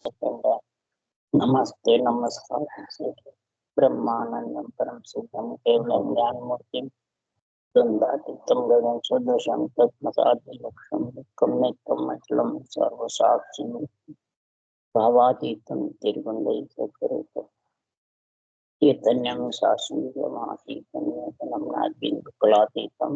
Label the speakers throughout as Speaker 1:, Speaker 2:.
Speaker 1: नमस्ते नमस्कार ब्रह्मानंदं परम सिद्धं केवलं ज्ञानमूर्तिं द्वन्द्वातीतं गगन सदृशं तत्मसादिलक्ष्यं दुःखं नित्यं अचलं सर्वसाक्षिं भावातीतं तिरुगुण्डैकरूपं चैतन्यं शाश्वतमासीतं नादबिन्दुकलातीतं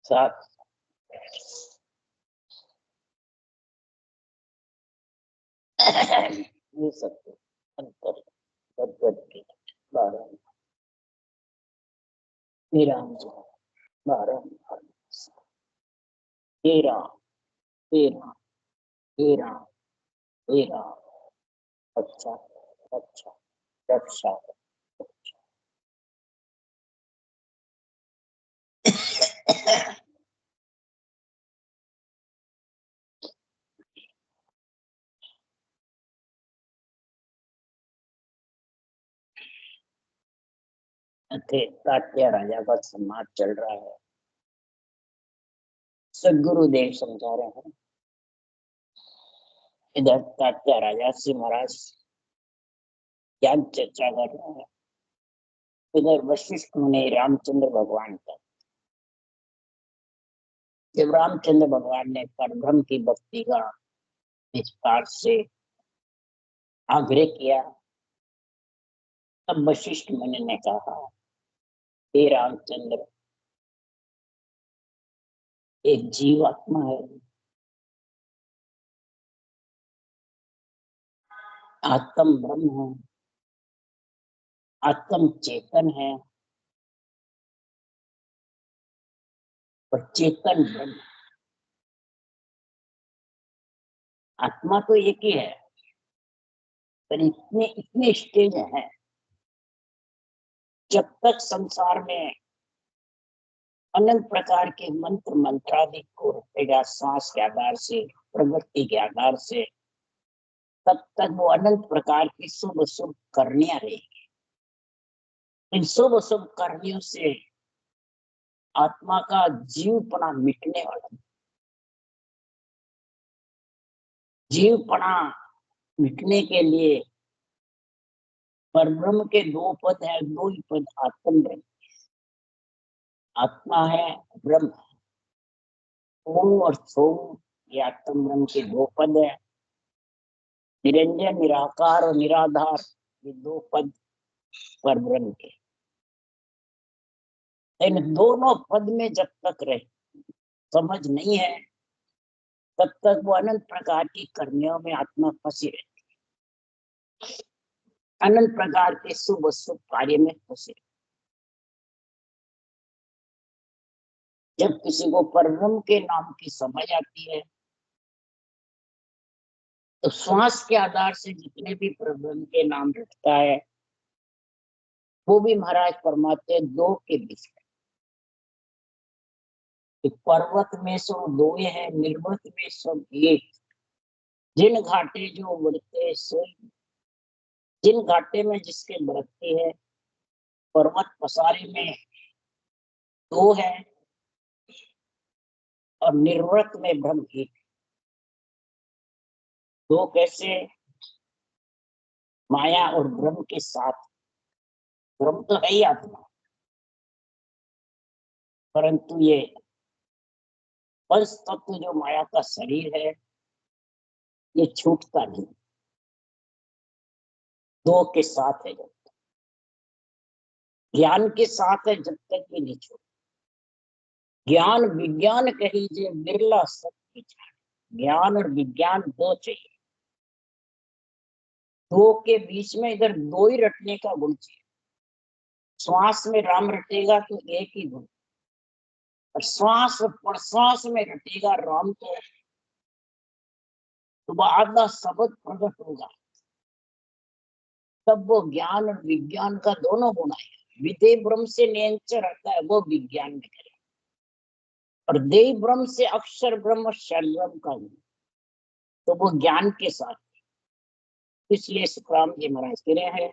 Speaker 1: साथ ये सत्य अंतर तद्वत बारह तेरह बारह तेरह तेरह तेरह तेरह अच्छा अच्छा अच्छा तात्या राजा का समाज चल रहा है। सदगुरुदेव समझा रहे हैं। इधर तात्या राजा से महाराज ज्ञान चर्चा कर रहे हैं। इधर वशिष्ठ मुनि रामचंद्र भगवान का, जब रामचंद्र भगवान ने परब्रह्म की भक्ति का विस्तार से आग्रह किया, तब वशिष्ठ मुनि ने कहा, हे रामचंद्र, एक जीवात्मा है, आत्म ब्रह्म है, आत्म चेतन है और चेतन ब्रह्म। आत्मा तो एक ही है, पर इतने इतने स्टेज हैं। जब तक संसार में अनंत प्रकार के मंत्र मंत्रादि को रखेगा श्वास के आधार से, प्रवृत्ति के आधार से, तब तक वो अनंत प्रकार की शुभ शुभ करनियां रहेगी। इन शुभ शुभ करनियों से आत्मा का जीवपना मिटने वाला। जीवपना मिटने के लिए परब्रह्म के दो पद है, दो ही पद आत्म ब्रह्म। आत्मा है, ब्रह्म। ओम और सोम, ये आत्म ब्रह्म के दो पद है। निरंजन, निराकार और निराधार, ये दो पद पर ब्रह्म के। इन दोनों पद में जब तक रहे समझ नहीं है, तब तक वो अनंत प्रकार की कर्मियों में आत्मा फंसी रहती है, अनंत प्रकार के शुभ शुभ कार्य में फंसी। जब किसी को परब्रह्म के नाम की समझ आती है, तो श्वास के आधार से जितने भी परब्रह्म के नाम रखता है, वो भी महाराज परमात्मा दो के बीच में। पर्वत में सब दो है, निर्वत में सब एक। जिन घाटे जो बढ़ते सो, जिन घाटे में जिसके बढ़ते है, पर्वत पसारे में दो है और निर्वत में ब्रह्म एक। दो कैसे? माया और ब्रह्म के साथ। ब्रह्म तो है ही आत्मा, परंतु ये पंच तत्व जो माया का शरीर है, ये छूटता नहीं, दो के साथ है। जब ज्ञान के साथ है, जब तक ये नहीं छूट। ज्ञान विज्ञान कहीजे बिरला सत्य, ज्ञान और विज्ञान दो चाहिए। दो के बीच में इधर दो ही रटने का गुण चाहिए। श्वास में राम रटेगा तो एक ही गुण, और श्वास प्रश्वास में रटेगा राम, तो तो वो आधा शब्द प्रकट होगा, तब वो ज्ञान और विज्ञान का दोनों गुण आएगा। विधेय ब्रह्म से निरंतर रहता है वो विज्ञान में करेगा, और देह ब्रह्म से अक्षर ब्रह्म शरीरम का गुण, तो वो ज्ञान के साथ। इसलिए सुखराम जी महाराज कह रहे हैं,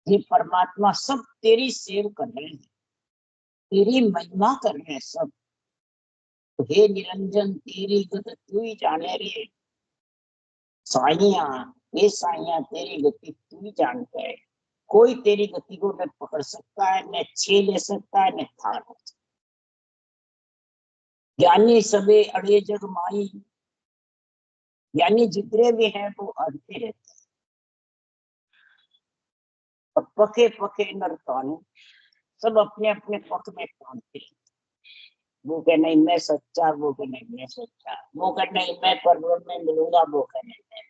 Speaker 1: ये परमात्मा सब तेरी सेव कर रहे हैं, तेरी महिमा कर रहे हैं सब। तो हे निरंजन तेरी गत तू ही जाने रे साइया, ये साइया तेरी गति तू ही जानता है। कोई तेरी गति को न पकड़ सकता है, न छे ले सकता है, न थार सकता। ज्ञानी सबे अड़े जग माई, यानी जितने भी हैं वो अड़ते रहते हैं, और पके पके नर ताने, सब अपने अपने पक में तानते हैं। वो कह नहीं मैं सच्चा, वो कह नहीं मैं सच्चा, वो कह नहीं मैं परब्रह्म में मिलूंगा, वो कह नहीं मैं।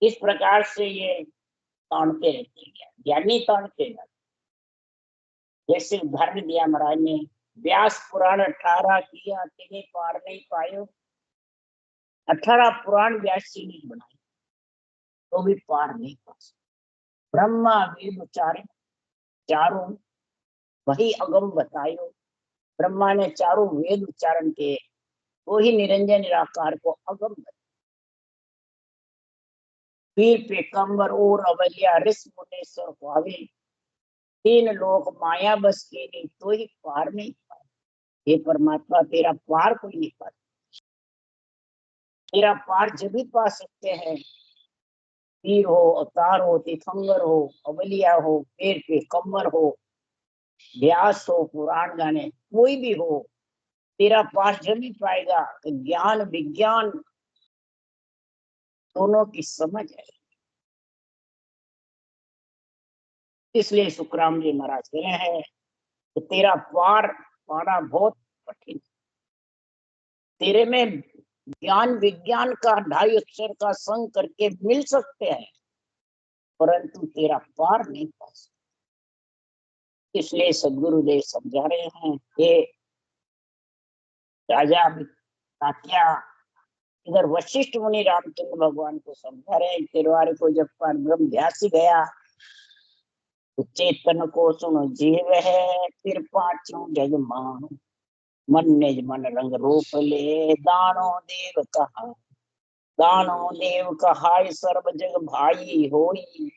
Speaker 1: इस प्रकार से ये तानते रहते हैं, ज्ञानी तानते रहते। जैसे उदाहरण दिया महाराज ने, व्यास पुराण 18 किया तेने पार नहीं पायो। 18 पुराण व्यास जी ने बनाए तो भी पार नहीं पा सकते। ब्रह्मा वेद उच्चारे चारों, वही अगम बतायो। ब्रह्मा ने चारों वेद उच्चारण किए, वो ही निरंजन निराकार को अगम बताया। पीर पे कंबर और अवलिया ऋष मुनेश्वर पावे, तीन लोग माया बस के नहीं तो ही पार नहीं पाए। हे परमात्मा तेरा पार कोई नहीं पा, तेरा पार जब भी पा सकते हैं, पीर हो, अवतार हो, तीर्थंकर हो, अवलिया हो, पेड़ पे कंबर हो, व्यास हो, पुराण गाने, कोई भी हो, तेरा पार जब भी पाएगा तो ज्ञान विज्ञान दोनों की समझ है। इसलिए सुखराम जी महाराज कह रहे हैं कि तेरा पार पाना बहुत कठिन, तेरे में ज्ञान विज्ञान का 2.5 अक्षर का संग करके मिल सकते हैं, परंतु तेरा पार नहीं पा सकते। इसलिए सदगुरुदेव समझा रहे हैं, ये राजा तात्या इधर वशिष्ठ मुनि रामचंद्र भगवान को समझा रहे हैं। तिरवारी को जब पर ब्रह्म ध्यास गया तो चेतन को सुनो जीव है, फिर पांचों जग मान, मन निज मन रंग रूप ले, दानो देव कहा, दानो देव कहाय सर्व जग भाई होई,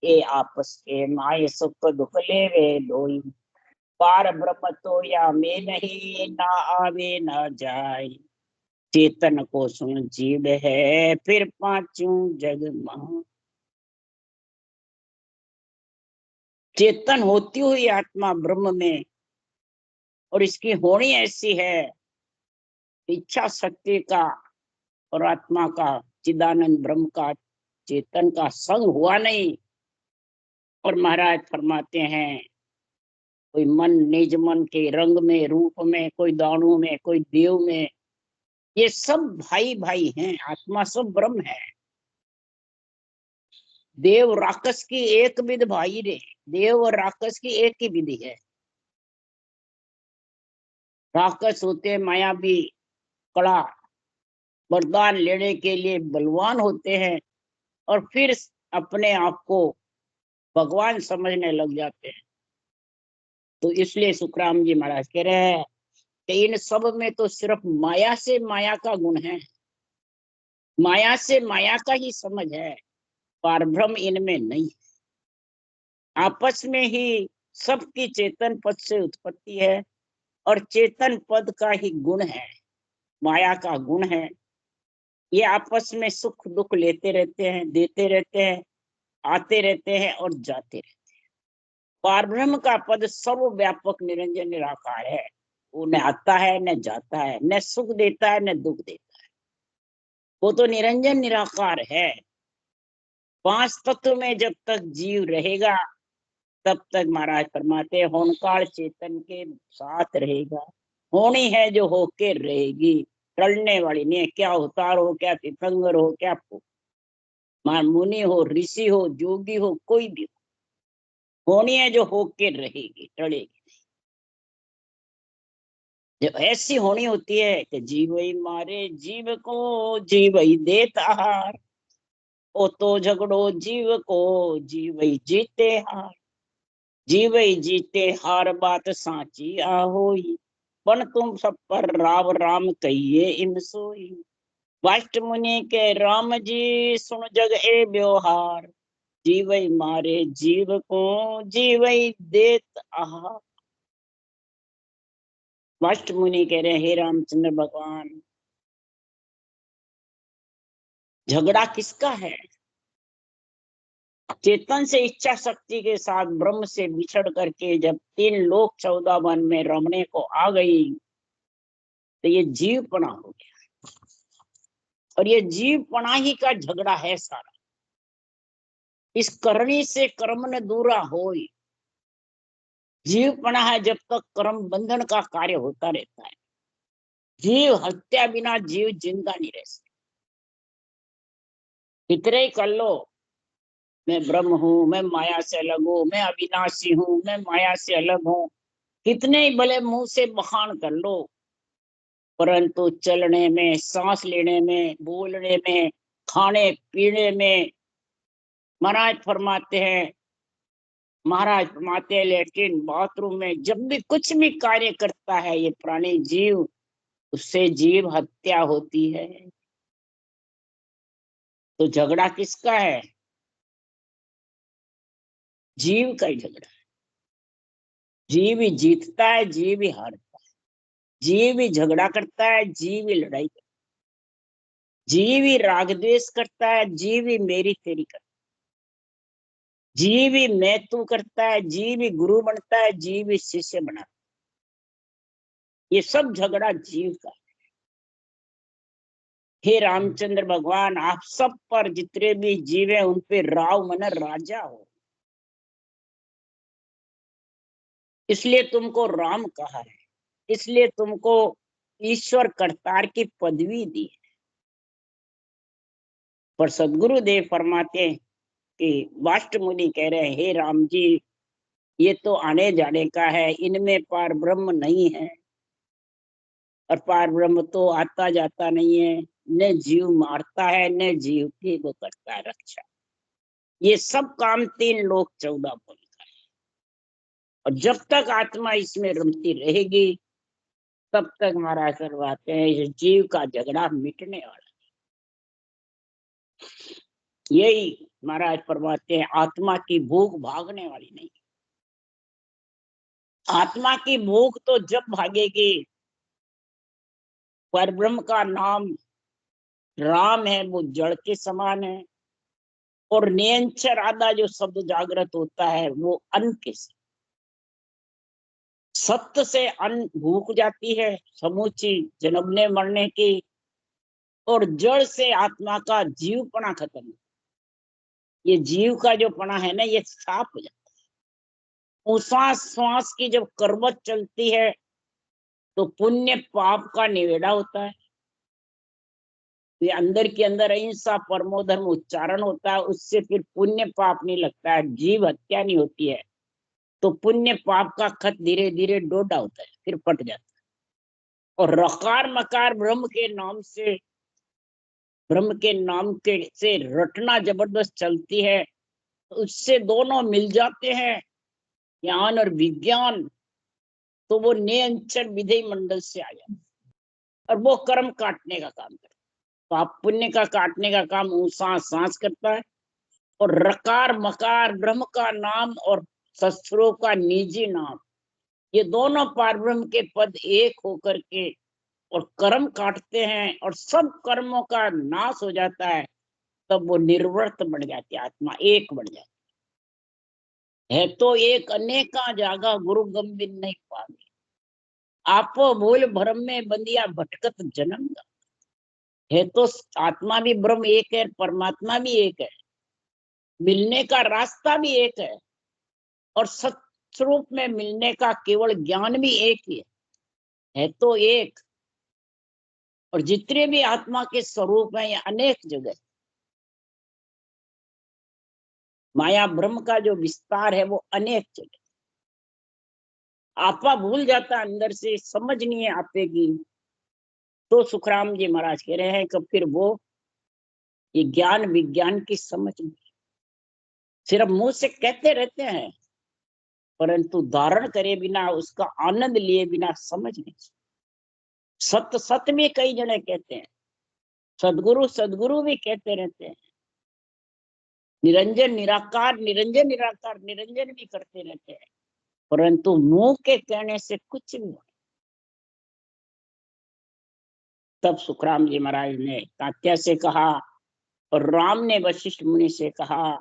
Speaker 1: ये आपस के माय सुख दुख लेवे दोई, पार ब्रह्म तो या में नहीं, ना आवे ना जाए, चेतन को सुन जीव है, फिर पांचों जग मान। चेतन होती हुई आत्मा ब्रह्म में, और इसकी होनी ऐसी है, इच्छा शक्ति का और आत्मा का, चिदानंद ब्रह्म का, चेतन का संग हुआ नहीं। और महाराज फरमाते हैं, कोई मन निज मन के रंग में रूप में, कोई दानों में, कोई देव में, ये सब भाई भाई हैं, आत्मा सब ब्रह्म है। देव राक्षस की एक विध भाई रे, देव और राक्षस की एक ही विधि है। राक्षस होते मायावी, कड़ा वरदान लेने के लिए बलवान होते हैं, और फिर अपने आप को भगवान समझने लग जाते हैं। तो इसलिए सुखराम जी महाराज कह रहे हैं कि इन सब में तो सिर्फ माया से माया का गुण है, माया से माया का ही समझ है, पारब्रह्म इनमें नहीं। आपस में ही सबकी चेतन पद से उत्पत्ति है, और चेतन पद का ही गुण है, माया का गुण है। ये आपस में सुख दुख लेते रहते हैं, देते रहते हैं, आते रहते हैं और जाते रहते हैं। पारब्रह्म का पद सर्वव्यापक निरंजन निराकार है, वो न आता है न जाता है, न सुख देता है न दुख देता है, वो तो निरंजन निराकार है। 5 तत्व में जब तक जीव रहेगा तब तक महाराज फरमाते होनकाल चेतन के साथ रहेगा। होनी है जो होके रहेगी, टलने वाली नहीं है। क्या अवतार हो, क्या तीर्थंकर हो, क्या मुनि हो, ऋषि हो, जोगी हो, कोई भी हो, होनी है जो होके रहेगी, टलेगी। जब ऐसी होनी होती है कि जीव ही मारे जीव को, जीव ही देता हार, ओ तो झगड़ो जीव को, जीव ही जीते हार, जीव ही जीते हार बात साची आहोई, पण तुम सब पर राव राम कहिए इन सोई। वाष्ट मुनि के राम जी सुन जग ए व्यवहार, जीव ही मारे जीव को, जीव ही देत आहार। वाष्ट मुनि कह रहे हे रामचंद्र भगवान, झगड़ा किसका है? चेतन से इच्छा शक्ति के साथ ब्रह्म से बिछड़ करके जब 3 लोक 14 वन में रमने को आ गई, तो ये जीवपना हो गया। और ये जीवपना ही का झगड़ा है सारा। इस करनी से कर्म न दूरा हो, जीवपना है जब तक कर्म बंधन का कार्य होता रहता है। जीव हत्या बिना जीव जिंदा नहीं रह सकता। कितने ही कर लो, मैं ब्रह्म हूँ, मैं माया से अलग हूँ, मैं अविनाशी हूँ, मैं माया से अलग हूँ, कितने ही भले मुंह से बखान कर लो, परंतु चलने में, सांस लेने में, बोलने में, खाने पीने में, महाराज फरमाते हैं लेकिन बाथरूम में जब भी कुछ भी कार्य करता है ये प्राणी जीव, उससे जीव हत्या होती है। तो झगड़ा किसका है? जीव का ही झगड़ा है। जीव ही जीतता है, जीव ही हारता है, जीव ही झगड़ा करता है, जीव ही लड़ाई करता है, जीव ही राग द्वेष करता है, जीव ही मेरी तेरी करता है, जीव ही मैं तू करता है, जीव ही गुरु बनता है, जीव ही शिष्य बनाता है। ये सब झगड़ा जीव का है। हे रामचंद्र भगवान, आप सब पर जितने भी जीव है उन पे राव मन राजा हो, इसलिए तुमको राम कहा है, इसलिए तुमको ईश्वर करतार की पदवी दी है। पर सदगुरुदेव फरमाते हैं कि वाष्ट मुनि कह रहे हैं हे राम जी, ये तो आने जाने का है, इनमें पार ब्रह्म नहीं है, और पार ब्रह्म तो आता जाता नहीं है, न जीव मारता है न जीव की वो करता है रक्षा। ये सब काम 3 लोक 14 बोल का है। और जब तक आत्मा इसमें रमती रहेगी तब तक महाराज करवाते हैं इस जीव का झगड़ा मिटने वाला। यही महाराज फरमाते हैं आत्मा की भूख भागने वाली नहीं। आत्मा की भूख तो जब भागेगी, पर ब्रह्म का नाम राम है, वो जड़ के समान है, और नियंचर आधा जो शब्द जागृत होता है वो अन्न के सत्य से अन्न भूख जाती है समूची जन्मने मरने की, और जड़ से आत्मा का जीवपना खत्म। ये जीव का जो पना है ना, ये साफ हो जाता है। उस श्वास की जब करवट चलती है तो पुण्य पाप का निवेड़ा होता है। ये अंदर के अंदर अहिंसा परमो धर्म उच्चारण होता है, उससे फिर पुण्य पाप नहीं लगता है, जीव हत्या नहीं होती है, तो पुण्य पाप का खत धीरे धीरे डोडा होता है, फिर पट जाता है। और रकार मकार ब्रह्म के नाम से, ब्रह्म के नाम के से रटना जबरदस्त चलती है, तो उससे दोनों मिल जाते हैं, ज्ञान और विज्ञान, तो वो नियंचर विधेय मंडल से आ जाता है, और वो कर्म काटने का काम करता है। पाप पुण्य का काटने का काम सांस सांस करता है। और रकार मकार ब्रह्म का नाम और शस्त्रों का निजी नाम, ये दोनों पारब्रह्म के पद एक होकर के और कर्म काटते हैं, और सब कर्मों का नाश हो जाता है, तब वो निर्वर्त बढ़ जाती है, आत्मा एक बढ़ जाती है। तो एक अनेका जागा गुरु गंभीर नहीं पावे, आपो भूल भ्रम में बंदिया भटकत जन्म है। तो आत्मा भी ब्रह्म एक है, परमात्मा भी एक है, मिलने का रास्ता भी एक और सत्स्वरूप में मिलने का केवल ज्ञान भी एक ही है तो एक। और जितने भी आत्मा के स्वरूप हैं ये अनेक जगह, माया ब्रह्म का जो विस्तार है वो अनेक जगह। आपा भूल जाता अंदर से, समझ नहीं है आपे की, तो सुखराम जी महाराज कह रहे हैं कि फिर वो ये ज्ञान विज्ञान की समझ नहीं, सिर्फ मुंह से कहते रहते हैं परंतु धारण करे बिना, उसका आनंद लिए बिना समझ नहीं। सत्य सत्य भी कई जने कहते हैं, सदगुरु सदगुरु भी कहते रहते हैं, निरंजन निराकार निरंजन निराकार निरंजन भी करते रहते हैं, परंतु मुंह के कहने से कुछ नहीं। तब सुखराम जी महाराज ने तात्या से कहा और राम ने वशिष्ठ मुनि से कहा,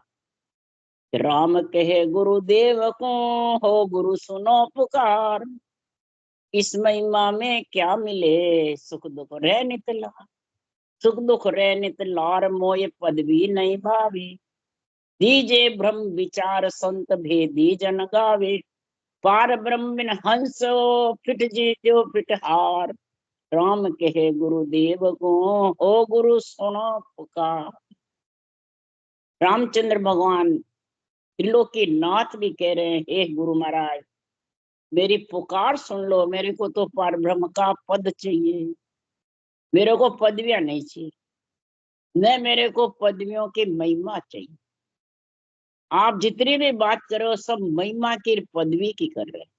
Speaker 1: राम कहे गुरुदेव को, हो गुरु सुनो पुकार, इस महिमा में क्या मिले, सुख दुख रह नित लार, सुख दुख रह नित लार, मोय पद भी नहीं भावी, दीजे ब्रह्म विचार संत भेदी जन गावे, पार ब्रह्म बिन हंस फिट जी जो फिट हार, राम कहे गुरुदेव को, हो गुरु सुनो पुकार। रामचंद्र भगवान त्रिलोकी नाथ भी कह रहे हैं, हे गुरु महाराज मेरी पुकार सुन लो, मेरे को तो पार ब्रह्म का पद चाहिए, मेरे को पदवियां नहीं चाहिए, न मेरे को पदवियों की महिमा चाहिए। आप जितनी भी बात करो सब महिमा की पदवी की कर रहे हैं,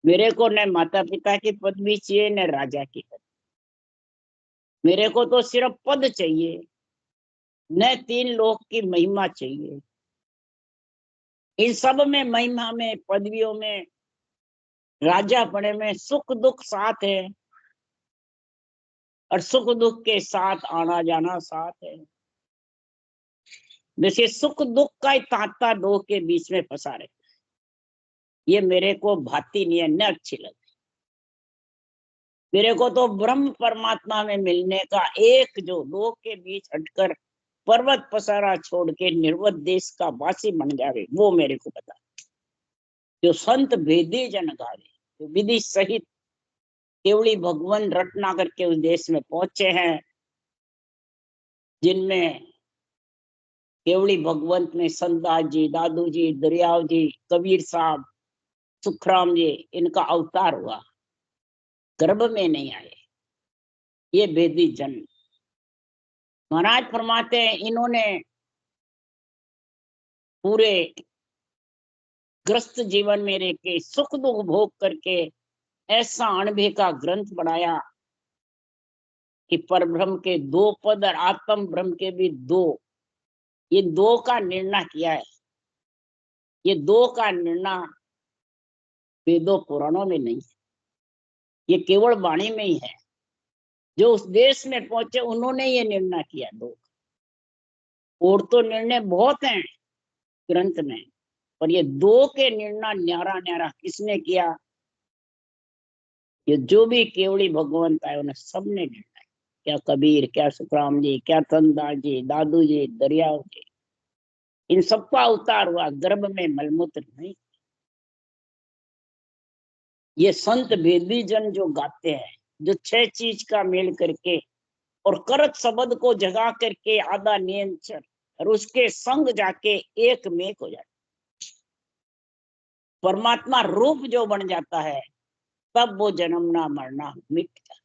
Speaker 1: मेरे को न माता पिता की पदवी चाहिए न राजा की पदवी, मेरे को तो सिर्फ पद चाहिए, न तीन लोक की महिमा चाहिए। इन सब में महिमा में पदवियों में राजा पड़े में सुख दुख साथ है, और सुख दुख के साथ आना जाना साथ है। जैसे सुख दुख का ही तांता दो के बीच में फंसा रहे, ये मेरे को भाती नहीं है, न अच्छी लगती। मेरे को तो ब्रह्म परमात्मा में मिलने का, एक जो दो के बीच हटकर पर्वत पसारा छोड़ के निर्वत देश का वासी बन जावे, वो मेरे को पता। जो संत भेदी जन गावे, जो विधि सहित केवली भगवान रटना करके उस देश में पहुंचे हैं, जिनमें केवली भगवंत में संतदास जी, दादू जी, दरियाव जी, कबीर साहब, सुखराम जी, इनका अवतार हुआ, गर्भ में नहीं आए, ये भेदी जन। महाराज फरमाते हैं इन्होंने पूरे ग्रस्त जीवन में रह के सुख दुख भोग करके ऐसा अणभे का ग्रंथ बनाया कि परब्रह्म के दो पद और आत्म ब्रह्म के भी दो, ये दो का निर्णय किया है। ये दो का निर्णय वेदों पुराणों में नहीं है, ये केवल वाणी में ही है। जो उस देश में पहुंचे उन्होंने ये निर्णय किया दो, और तो निर्णय बहुत हैं ग्रंथ में, पर ये दो के निर्णय न्यारा न्यारा किसने किया? ये जो भी केवली भगवंत आए उन्हें सबने निर्णय, क्या कबीर, क्या सुखराम जी, क्या चंदास जी, दादू जी, दरियाव जी, इन सबका अवतार हुआ, गर्भ में मलमूत्र नहीं। ये संत भेदी जन जो गाते हैं, जो छह चीज का मेल करके और करत शब्द को जगा करके आधा नियंत्रण और उसके संग जाके एक मेक हो जाता, परमात्मा रूप जो बन जाता है, तब वो जन्मना मरना मिट जाता।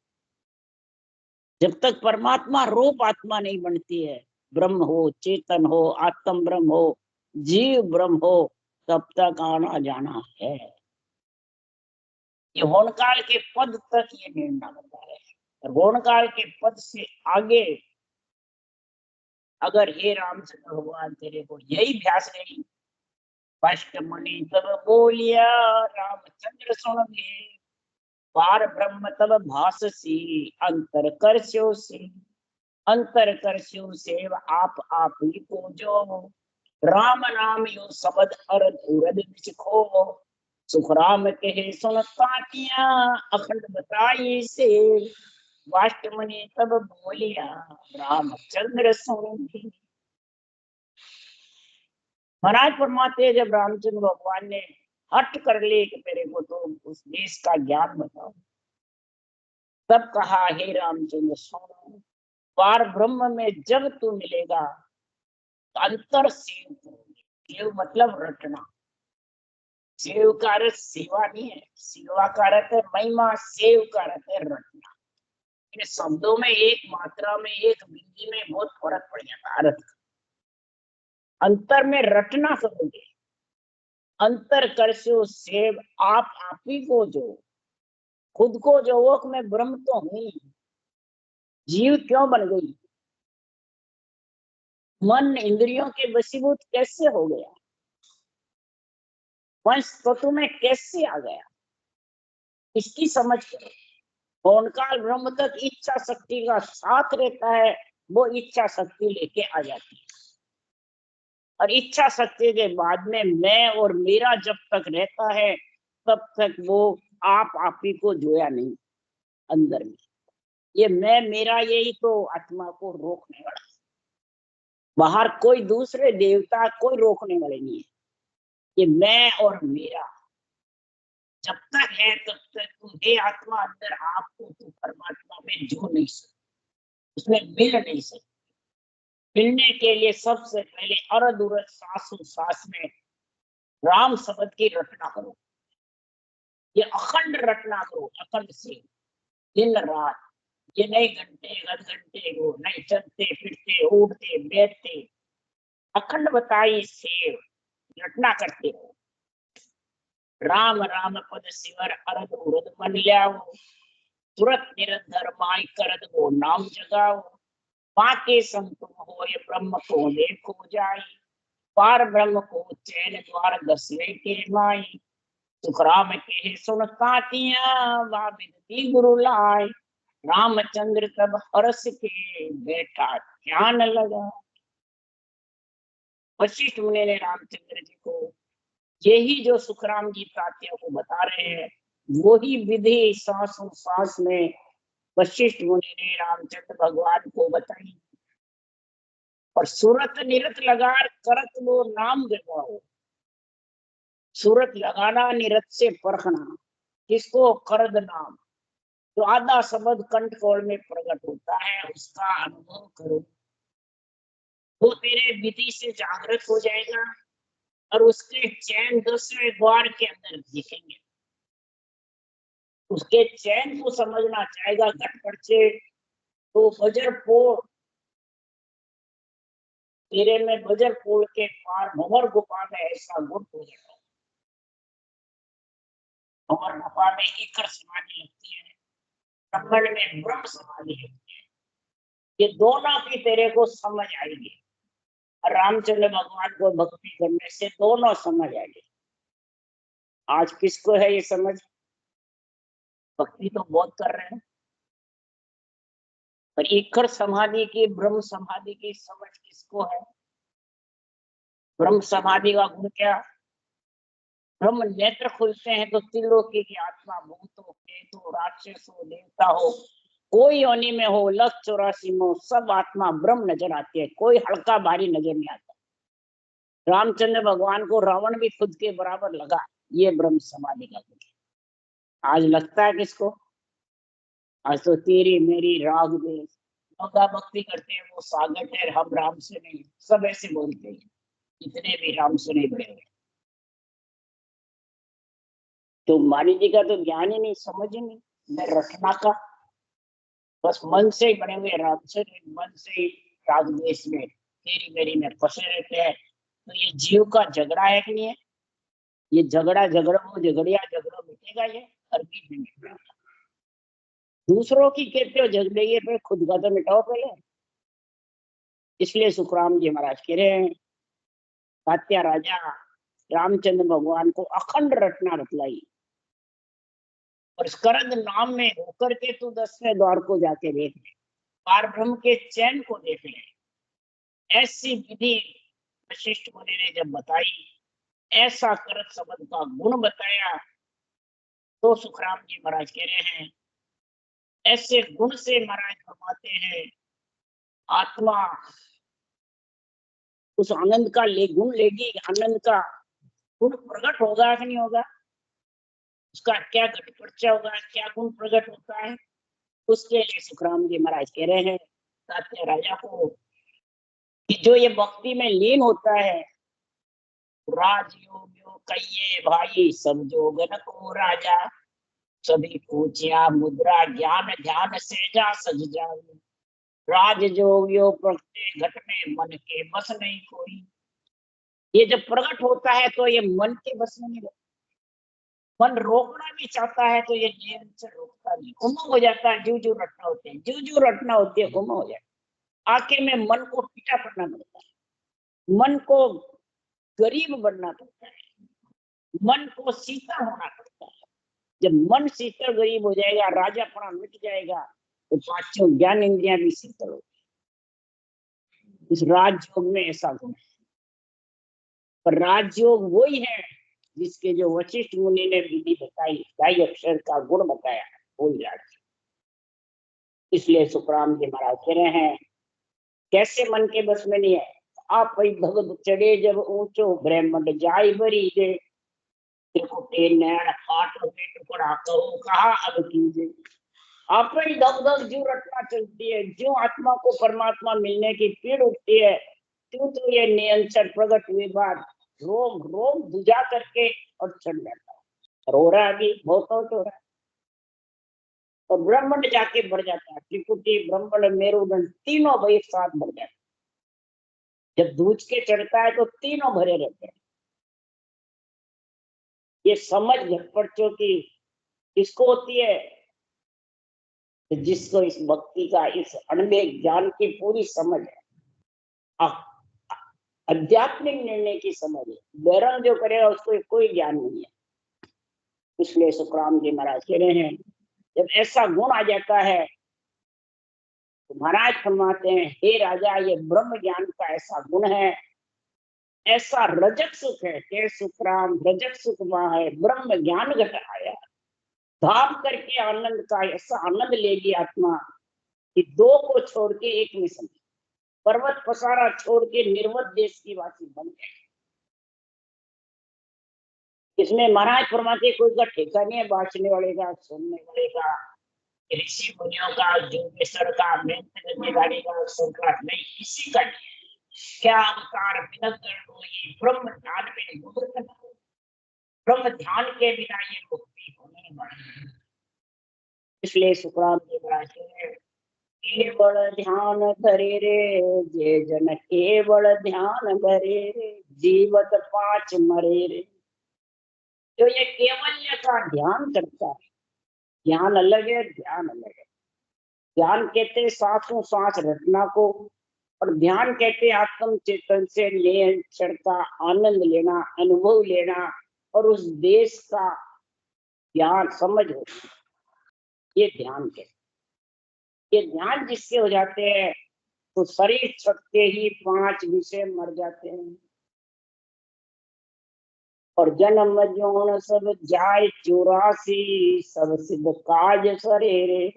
Speaker 1: जब तक परमात्मा रूप आत्मा नहीं बनती है, ब्रह्म हो, चेतन हो, आत्म ब्रह्म हो, जीव ब्रह्म हो, तब तक आना जाना है। ये होनकाल के पद तक ये निर्णय बता रहे हैं, और होनकाल के पद से आगे अगर हे रामचंद्र भगवान तेरे को यही भ्यास नहीं, स्पष्ट मुनि तब बोलिया, रामचंद्र सुन लिए, पार ब्रह्म तब भाससी, अंतर करस्यो से, अंतर करस्यो सेव आप ही को जो, राम नाम यो शब्द अर धूरद बिचखो, सुखराम कहे सुन ताकिया, अखंड बताई से, वाष्ट मुनि तब बोलिया, रामचंद्र सुन। महाराज फरमाते जब रामचंद्र भगवान ने हट कर लिए कि मेरे को तो उस देश का ज्ञान बताओ, तब कहा हे रामचंद्र सुनो, पार ब्रह्म में जब तू मिलेगा तो अंतर सेव करोगे। सेव मतलब रटना, सेव का अर्थ सेवा नहीं है, सेवा का अर्थ है महिमा, सेव का अर्थ है रटना। ये शब्दों में एक मात्रा में एक बिंदी में बहुत फर्क पड़ जाता है अर्थ का। अंतर में रटना करोगे, अंतर करसो सेव आप ही को जो, खुद को जो वो मैं ब्रह्म तो हूं, जीव क्यों बन गई, मन इंद्रियों के वशीभूत कैसे हो गया, वंश तत्व में कैसे आ गया, इसकी समझ करो। कौन काल ब्रह्म तक इच्छा शक्ति का साथ रहता है, वो इच्छा शक्ति लेके आ जाती है। और इच्छा शक्ति के बाद में मैं और मेरा जब तक रहता है, तब तक वो आप ही को जोया नहीं अंदर में। ये मैं मेरा यही तो आत्मा को रोकने वाला, बाहर कोई दूसरे देवता कोई रोकने वाले नहीं है। ये मैं और मेरा जब तक है तब तक तुम्हें आत्मा अंदर आपको तो परमात्मा में जो नहीं सकती, उसमें मिल नहीं सकती। मिलने के लिए सबसे पहले अरद उरद सांसों सांस में राम शब्द की रटना करो। ये अखंड रटना करो, अखंड से दिन रात। ये नहीं घंटे आध घंटे को नहीं, चलते फिरते उठते बैठते अखंड बताई सेव रटना करते हो। राम राम पद शिवर अरद उरद मन लियाओ, तुरत निरंतर माई करद वो नाम जगाओ। बाके संतुम हो ये ब्रह्म को देखो जाई, पार ब्रह्म को चैन द्वार दसवे के माई। सुखराम के सुन तातिया विनती गुरु लाए, रामचंद्र तब हरस के बैठा ध्यान लगा। वशिष्ठ मुनि ने रामचंद्र जी को यही जो सुखराम जी तात्या को बता रहे हैं, वही विधि सांसों सांस में वशिष्ठ मुनि ने रामचंद्र भगवान को बताई। और सूरत निरत लगा करत वो नाम जगाओ। सूरत लगाना, निरत से परखना, किसको, करद नाम। जो आधा शब्द कंठकोल में प्रकट होता है उसका अनुभव करो, वो तेरे विधि से जागृत हो जाएगा और उसके चैन 10वें द्वार के अंदर दिखेंगे। उसके चैन को समझना चाहेगा घटपट से, तो बजर पोड़ तेरे में, बजर पोड़ के पार भंवर गुफा में ऐसा गुट हो जाएगा। भंवर गुफा में इकर समाधि लगती है, ब्रह्मण में ब्रह्म समाधि लगती है। ये दोनों की तेरे को समझ आएगी। रामचंद्र भगवान को भक्ति करने से दोनों समझ आएगी। आज किसको है ये समझ? भक्ति तो बहुत कर रहे हैं, पर इकर समाधि की, ब्रह्म समाधि की समझ किसको है? ब्रह्म समाधि का गुण क्या? ब्रह्म नेत्र खुलते हैं तो त्रिलोकी की आत्मा, भूत हो, प्रेत हो, राक्षस हो, देवता हो, कोई योनि में हो, 1,84 में हो, सब आत्मा ब्रह्म नजर आती है, कोई हल्का भारी नजर नहीं आता। रामचंद्र भगवान को रावण भी खुद के बराबर लगा, ये ब्रह्म समाधि का गुण। आज लगता है किसको? आज तो तेरी मेरी राग देश मौका भक्ति करते हैं, वो सागर है, हम राम से नहीं, सब ऐसे बोलते हैं, इतने भी राम से नहीं बड़े हुए। तो मानी जी का तो ज्ञान ही नहीं, समझ ही नहीं, मैं रखना का बस मन से ही बने हुए, राम से नहीं, मन से ही राग देश में तेरी मेरी में फंसे रहते हैं। तो ये जीव का झगड़ा है कि नहीं है? ये झगड़ा झगड़ा मिटेगा ये? अरबी में मिटेगा। दूसरों की कहते हो झगड़े, पे खुद का तो मिटाओ पहले। इसलिए सुखराम जी महाराज कह रहे हैं, तात्या राजा रामचंद्र भगवान को अखंड रटना बतलाई, और स्करद नाम में होकर के तू 10वें द्वार को जाके देख ले, पार ब्रह्म के चैन को देख ले। ऐसी विधि वशिष्ठ मुनि ने जब बताई, ऐसा करत शब्द का गुण बताया, तो सुखराम जी महाराज कह रहे हैं, ऐसे गुण से महाराज फरमाते हैं, आत्मा उस आनंद का गुण लेगी, आनंद का गुण प्रकट होगा कि नहीं होगा, उसका क्या घटपरिचय होगा, क्या गुण प्रकट होता है, उसके लिए सुखराम जी महाराज कह रहे हैं तात्या राजा को कि जो ये भक्ति में लीन होता है, राजयोग योग कहिए भाई सब जोगन को राजा, सभी पूछिया मुद्रा ज्ञान ध्यान से जा सज जावे। राज जोगियो प्रगटे घट में मन के बस नहीं कोई। ये जब प्रकट होता है तो ये मन के बस में नहीं रहता। मन रोकना भी चाहता है तो ये नियम से रोकता नहीं, गुम हो जाता है। जू जू रटना होते हैं, जू जू रटना होती है, गुम हो जाता है। आखिर में मन को पीछा करना पड़ता है, मन को गरीब बनना पड़ता है, मन को शीतल होना पड़ता है। जब मन शीतल गरीब हो जाएगा, राजापना मिट जाएगा, तो पांचों ज्ञान इंद्रियां भी शीतल हो। इस राजयोग में ऐसा गुण है। पर राजयोग वही है जिसके जो वशिष्ठ मुनि ने विधि बताई, ढाई अक्षर का गुण बताया, वही राज। इसलिए सुखराम जी महाराज कह रहे हैं, कैसे मन के बस में नहीं है। आप भगत चढ़े जब ऊंचो, ब्रह्मंड जाय बरी दे। त्रिकुटे नैन हाथ में टुकड़ा कहो कहा अब कीजिए। आप ही दग दग जो रटना चलती है, जो आत्मा को परमात्मा मिलने की पीड़ उठती है, क्यों तो ये नियंत्रण प्रगट हुए बाद रोम रोम बुझा करके और चढ़ जाता है। रो रहा है अभी, बहुत हो रहा है। और ब्रह्मंड जाके बढ़ जाता है, त्रिकुटी ब्रह्मंड मेरुदंड तीनों भाई साथ बढ़ जाते हैं। जब दूज के चढ़ता है तो तीनों भरे रहते हैं। ये समझ झटपटों की किसको होती है? जिसको इस भक्ति का, इस अणबे ज्ञान की पूरी समझ है, आध्यात्मिक निर्णय की समझ है। बैरंग जो करेगा उसको कोई ज्ञान नहीं है। इसलिए सुखराम जी महाराज कह रहे हैं, जब ऐसा गुण आ जाता है तो महाराज फरमाते हैं, हे राजा, ये ब्रह्म ज्ञान का ऐसा गुण है, ऐसा रजक सुख है कि सुखराम रजक सुख वहां है, ब्रह्म ज्ञान घट आया। धाम करके आनंद का ऐसा आनंद लेगी आत्मा कि दो को छोड़ के एक में समझे। पर्वत पसारा छोड़ के निर्वत देश की वासी बन गए। इसमें महाराज फरमाते कोई का ठेका नहीं है, बांचने वाले का, सुनने वाले का, ऋषि मुनियों का, जोगेश्वर का, मेहनत का, संक्रांत नहीं, किसी का नहीं। क्या अवतार विनत ब्रह्म ध्यान में मुक्त, ब्रह्म ध्यान के बिना ये मुक्ति होने वाली। इसलिए सुखराम जी महाराज केवल ध्यान धरे रे, जे जन केवल ध्यान धरे रे, जीवत पांच मरे रे। जो ये केवल्य का ध्यान करता है, ज्ञान अलग है, ध्यान अलग है। ज्ञान कहते सांसों सांस रटना को, और ध्यान कहते आत्म चेतन से नियंत्रण का आनंद लेना, अनुभव लेना, और उस देश का ज्ञान समझ हो, ये ध्यान कहते। ये ध्यान जिसके हो जाते हैं तो शरीर छटके ही पांच विषय मर जाते हैं। और जन्म जोन सब जाय 84, सब सिद्ध काज सरेरे।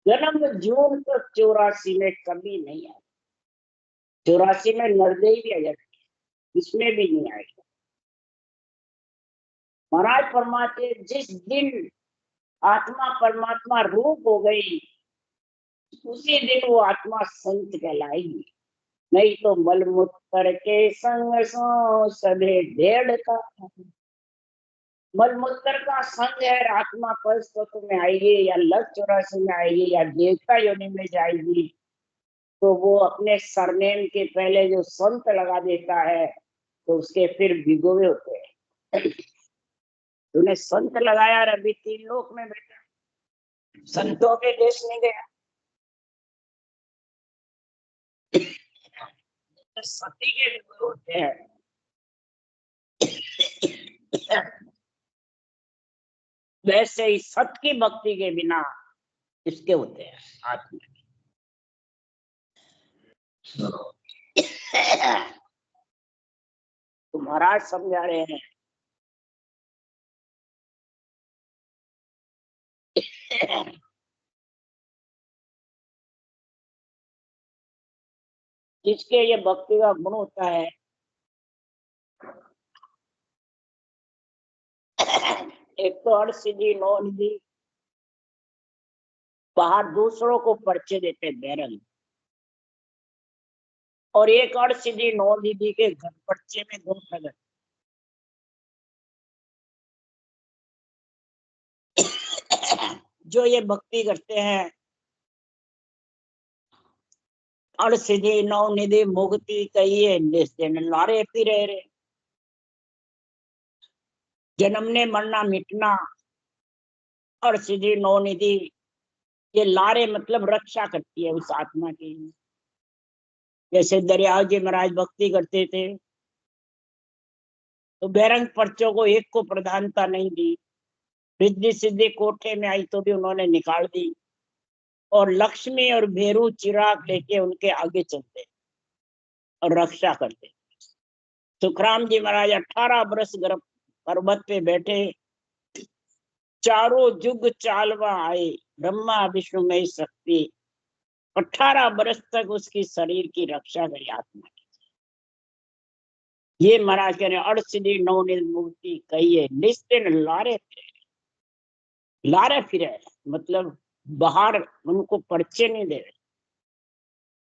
Speaker 1: जन्म जोन तो 84 में कभी नहीं आए। 84 में नरदेही भी आ जाती है, इसमें भी नहीं आएगा। महाराज फरमाते जिस दिन आत्मा परमात्मा रूप हो गई, उसी दिन वो आत्मा संत कहलाएगी। नहीं तो मलमूत्र के संग सो सधे ढेड़ का। मलमूत्र का संग है, आत्मा परस्तत्व में आएगी या लग 84 में आएगी या देवता योनि में जाएगी, तो वो अपने सरनेम के पहले जो संत लगा देता है तो उसके फिर भिगोए होते हैं। तूने संत लगाया और अभी 3 लोक में बैठा, संतों के देश में गया। सती के भिगोए होते हैं। वैसे ही सत की भक्ति के बिना इसके होते हैं आत्मा। तो महाराज समझा रहे हैं, जिसके ये भक्ति का गुण होता है, एक तो अड़सिद्धि नौ निधि, बाहर दूसरों को परिचय देते बैरंग, और एक अड़सिद्धि नौ निधि के घर परिचय में 2 प्रगट। जो ये भक्ति करते हैं, अड़ सिद्धि नौ निधि मुक्ति कहिए निस्दिन लारे फिरे रे। जन्मने मरना मिटना और सिद्धि नौ निधि, ये लारे मतलब रक्षा करती है उस आत्मा की। जैसे दरियाव जी महाराज भक्ति करते थे तो बैरंग पर्चों को एक को प्रधानता नहीं दी, रिद्धि सिद्धि कोठे में आई तो भी उन्होंने निकाल दी, और लक्ष्मी और भेरू चिराग लेके उनके आगे चलते और रक्षा करते। सुखराम जी महाराज 18 बरस गर्भ पर्वत पे बैठे, चारों जुग चालवा आए, ब्रह्मा विष्णु में शक्ति, 18 बरस तक उसकी शरीर की रक्षा करी आत्मा की। ये महाराज कह रहे अड़सिद्धि नौ निर्मुक्ति कहिए निस्दिन लारे फिरे। लारे फिरे मतलब बाहर उनको परिचय नहीं दे रहे,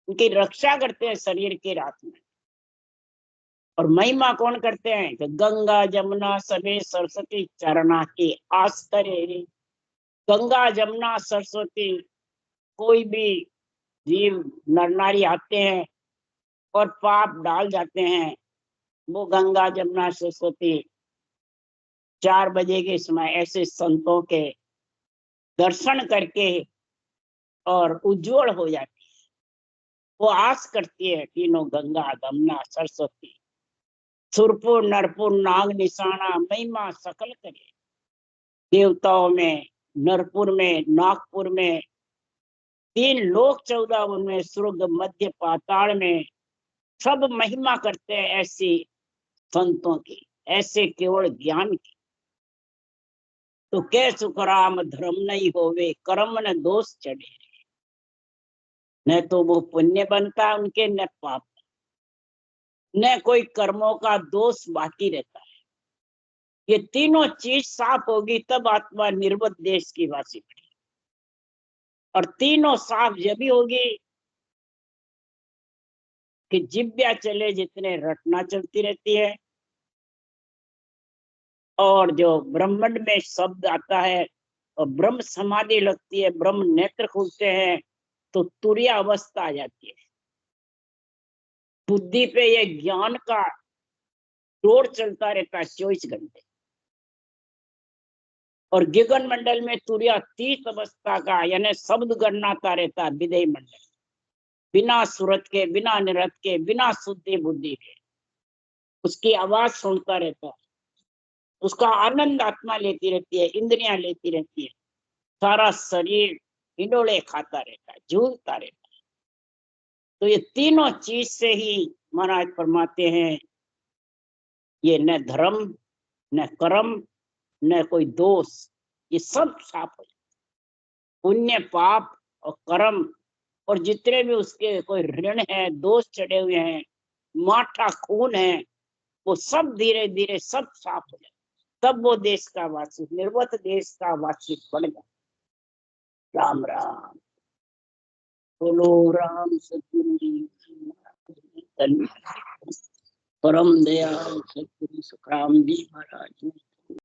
Speaker 1: उनकी रक्षा करते हैं शरीर की रात में। और महिमा कौन करते हैं कि गंगा जमुना सभी सरस्वती चरणा की आस्तरे। गंगा जमुना सरस्वती, कोई भी जीव नर नारी आते हैं और पाप डाल जाते हैं, वो गंगा जमुना सरस्वती 4 बजे के समय ऐसे संतों के दर्शन करके और उज्जवल हो जाती है। वो आस करती है तीनों गंगा जमुना सरस्वती, सुरपुर नरपुर नाग निशाना महिमा सकल करे। देवताओं में, नरपुर में, नागपुर में, 3 लोक 14 उनमें, स्वर्ग मध्य पाताल में, सब महिमा करते हैं ऐसी संतों की, ऐसे केवल ज्ञान की। तो कै सुखराम धर्म नहीं होवे, कर्म न दोष चढ़े। न तो वो पुण्य बनता उनके, न पाप, न कोई कर्मों का दोष बाकी रहता है। ये तीनों चीज साफ होगी तब आत्मा निर्वत देश की वासी बनेगी। और तीनों साफ जब भी होगी कि जिब्या चले जितने रटना चलती रहती है, और जो ब्रह्मांड में शब्द आता है और ब्रह्म समाधि लगती है, ब्रह्म नेत्र खुलते हैं, तो तुरीय अवस्था आ जाती है। बुद्धि पे ये ज्ञान का दौर चलता रहता है 24 घंटे। और गगन मंडल में तुरीयातीत अवस्था का यानी शब्द गणनाता रहता है विधेय मंडल, बिना सूरत के, बिना निरत के, बिना शुद्धि बुद्धि के उसकी आवाज सुनता रहता है। उसका आनंद आत्मा लेती रहती है, इंद्रियां लेती रहती है, सारा शरीर हिडोले खाता रहता है, झूलता रहता है। तो ये तीनों चीज से ही महाराज फरमाते हैं ये न धर्म, न कर्म, न कोई दोष, ये सब साफ हो जाए। पुण्य पाप और कर्म और जितने भी उसके कोई ऋण है, दोष चढ़े हुए हैं, माठा खून है, वो सब धीरे धीरे सब साफ हो जाए, तब वो देश का वासी, निर्वत देश का वासी बन जाए। राम राम बोलो, राम सतगुरु जी परम दयाल सतगुरु सुखराम जी महाराज।